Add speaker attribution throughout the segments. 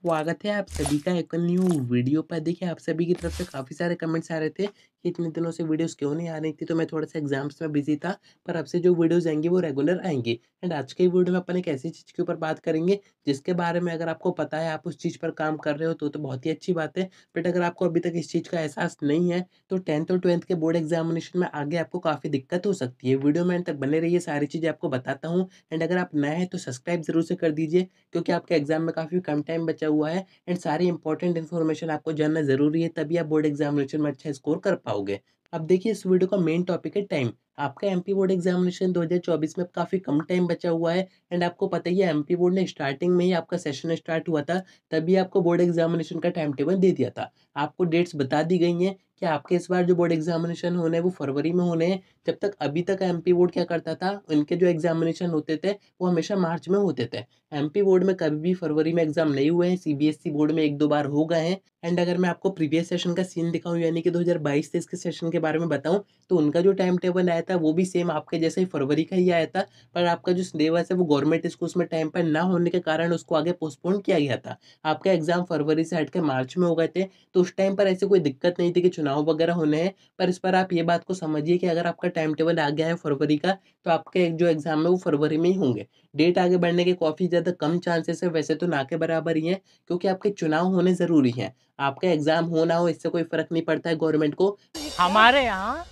Speaker 1: स्वागत है आप सभी का एक न्यू वीडियो पर। देखिए, आप सभी की तरफ से काफ़ी सारे कमेंट्स आ रहे थे कि इतने दिनों से वीडियोस क्यों नहीं आ रही थी, तो मैं थोड़ा-सा एग्ज़ाम्स में बिज़ी था। पर अब से जो वीडियोस आएँगी वो रेगुलर आएँगी। एंड आज के वीडियो में अपन एक ऐसी चीज़ के ऊपर बात करेंगे जिसके बारे में अगर आपको पता है, आप उस चीज़ पर काम कर रहे हो तो बहुत ही अच्छी बात है। बट अगर आपको अभी तक इस चीज़ का एहसास नहीं है, तो 10th और 12th के बोर्ड एग्ज़ामिनेशन में आगे आपको काफ़ी दिक्कत हो सकती है। वीडियो में अंत तक बने रहिए, सारी चीज़ें आपको बताता हूँ। एंड अगर आप नए हैं तो सब्सक्राइब ज़रूर से कर दीजिए, क्योंकि आपके एग्ज़ाम में काफ़ी कम टाइम बचा हुआ है। एंड सारी इंपॉर्टेंट इन्फॉर्मेशन आपको जानना ज़रूरी है, तभी आप बोर्ड एग्जामिनेशन में अच्छा स्कोर कर पाओगे। अब देखिए, इस वीडियो का मेन टॉपिक है टाइम। आपका एमपी बोर्ड एग्जामिनेशन 2024 में काफ़ी कम टाइम बचा हुआ है। एंड आपको पता ही है, एमपी बोर्ड ने स्टार्टिंग में ही आपका सेशन स्टार्ट हुआ था, तभी आपको बोर्ड एग्जामिनेशन का टाइम टेबल दे दिया था। आपको डेट्स बता दी गई हैं कि आपके इस बार जो बोर्ड एग्जामिनेशन होने हैं वो फरवरी में होने हैं। जब तक अभी तक एमपी बोर्ड क्या करता था, उनके जो एग्जामिनेशन होते थे वो हमेशा मार्च में होते थे। एमपी बोर्ड में कभी भी फरवरी में एग्जाम नहीं हुए हैं, सीबीएसई बोर्ड में 1-2 बार हो गए हैं। एंड अगर मैं आपको प्रीवियस सेशन का सीन दिखाऊँ, यानी कि 2022-23 के सेशन के बारे में बताऊँ, तो उनका जो टाइम टेबल आया था वो भी सेम आपके जैसे ही फरवरी का ही आया था। पर आपका जो सिलेबस है वो गवर्नमेंट स्कूल्स में टाइम पर ना होने के कारण उसको आगे पोस्टपोन किया गया था। आपका एग्जाम फरवरी से हट के मार्च में हो गए थे, तो उस टाइम पर ऐसी कोई दिक्कत नहीं थी कि चुनाव वगैरह होने हैं। पर इस पर आप ये बात को समझिए कि अगर आपका टाइम टेबल आ गया है फरवरी का, तो आपके जो एग्जाम है वो फरवरी में ही होंगे। डेट आगे बढ़ने के काफ़ी ज़्यादा कम चांसेस है, वैसे तो ना के बराबर ही हैं, क्योंकि आपके चुनाव होने ज़रूरी हैं। आपका एग्ज़ाम हो ना हो इससे कोई फ़र्क नहीं पड़ता है गवर्नमेंट को।
Speaker 2: हमारे यहाँ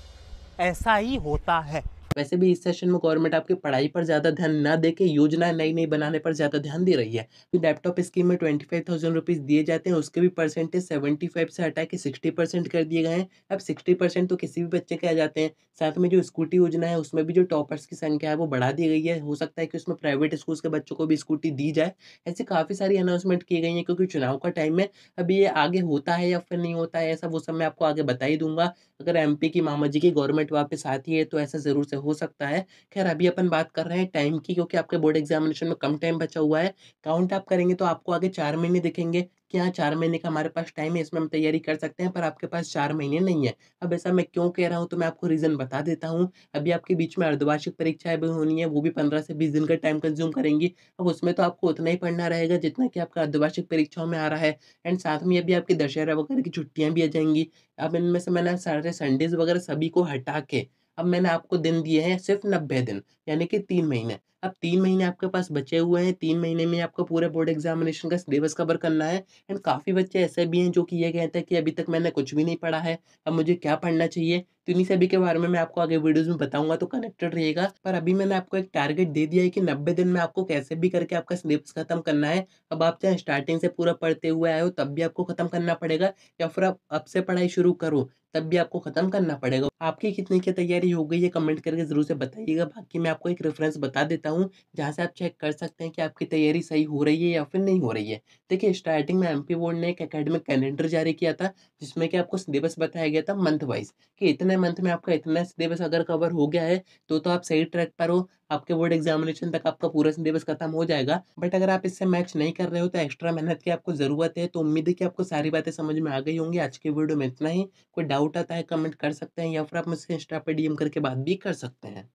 Speaker 2: ऐसा ही होता है।
Speaker 1: वैसे भी इस सेशन में गवर्नमेंट आपकी पढ़ाई पर ज़्यादा ध्यान ना दे के योजना नई-नई बनाने पर ज़्यादा ध्यान दे रही है। तो लैपटॉप स्कीम में 25,000 रुपीज़ दिए जाते हैं, उसके भी परसेंटेज 75 से हटा के 60% कर दिए गए हैं। अब 60% तो किसी भी बच्चे के आ जाते हैं। साथ में जो स्कूटी योजना है उसमें भी जो टॉपर्स की संख्या है वो बढ़ा दी गई है। हो सकता है कि उसमें प्राइवेट स्कूल्स के बच्चों को भी स्कूटी दी जाए। ऐसी काफ़ी सारी अनाउंसमेंट की गई हैं, क्योंकि चुनाव का टाइम है। अभी ये आगे होता है या फिर नहीं होता है, ऐसा वो सब मैं आपको आगे बता ही दूँगा। अगर एमपी की मामा जी की गवर्नमेंट वापस आती है तो ऐसा ज़रूर से हो सकता है। ख़ैर, अभी अपन बात कर रहे हैं टाइम की, क्योंकि आपके बोर्ड एग्ज़ामिनेशन में कम टाइम बचा हुआ है। काउंट आप करेंगे तो आपको आगे 4 महीने दिखेंगे कि हाँ, 4 महीने का हमारे पास टाइम है, इसमें हम तैयारी कर सकते हैं, पर आपके पास 4 महीने नहीं है। अब ऐसा मैं क्यों कह रहा हूँ, तो मैं आपको रीज़न बता देता हूँ। अभी आपके बीच में अर्धवार्षिक परीक्षाएँ भी होनी है, वो भी 15 से 20 दिन का टाइम कंज़्यूम करेंगी। अब उसमें तो आपको उतना ही पढ़ना रहेगा जितना कि आपका अर्धवार्षिक परीक्षाओं में आ रहा है। एंड साथ में अभी आपकी दशहरा वगैरह की छुट्टियाँ भी आ जाएँगी। अब इनमें से मैंने सारे संडेज़ वगैरह सभी को हटा के अब मैंने आपको दिन दिए हैं सिर्फ़ 90 दिन, यानी कि 3 महीने। अब 3 महीने आपके पास बचे हुए हैं, 3 महीने में आपको पूरे बोर्ड एग्ज़ामिनेशन का सिलेबस कवर करना है। एंड काफ़ी बच्चे ऐसे भी हैं जो कि ये कहते हैं कि अभी तक मैंने कुछ भी नहीं पढ़ा है, अब मुझे क्या पढ़ना चाहिए? तो इन्हीं सभी के बारे में मैं आपको आगे वीडियोज़ में बताऊँगा, तो कनेक्टेड रहिएगा। पर अभी मैंने आपको एक टारगेट दे दिया है कि 90 दिन में आपको कैसे भी करके आपका सिलेबस खत्म करना है। अब आप चाहे स्टार्टिंग से पूरा पढ़ते हुए आए हो तब भी आपको खत्म करना पड़ेगा, या फिर आप अब से पढ़ाई शुरू करो तब भी आपको खत्म करना पड़ेगा। आपकी कितने की तैयारी हो गई है कमेंट करके ज़रूर से बताइएगा। बाकी मैं आपको एक रेफ़रेंस बता देता हूँ, जहाँ से आप चेक कर सकते हैं कि आपकी तैयारी सही हो रही है या फिर नहीं हो रही है। देखिए, स्टार्टिंग में एमपी बोर्ड ने एक एकेडमिक कैलेंडर जारी किया था, जिसमें कि आपको सिलेबस बताया गया था मंथ वाइज़, कि इतने मंथ में आपका इतना सिलेबस अगर कवर हो गया है, तो आप सही ट्रैक पर हो। आपके बोर्ड एग्ज़ामिनेशन तक आपका पूरा सिलेबस खत्म हो जाएगा। बट अगर आप इससे मैच नहीं कर रहे हो तो एक्स्ट्रा मेहनत की आपको ज़रूरत है। तो उम्मीद है कि आपको सारी बातें समझ में आ गई होंगी। आज की वीडियो में इतना ही। कोई डाउट आता है कमेंट कर सकते हैं, या फिर आप मुझसे इंस्टा पे डीएम करके बात भी कर सकते हैं।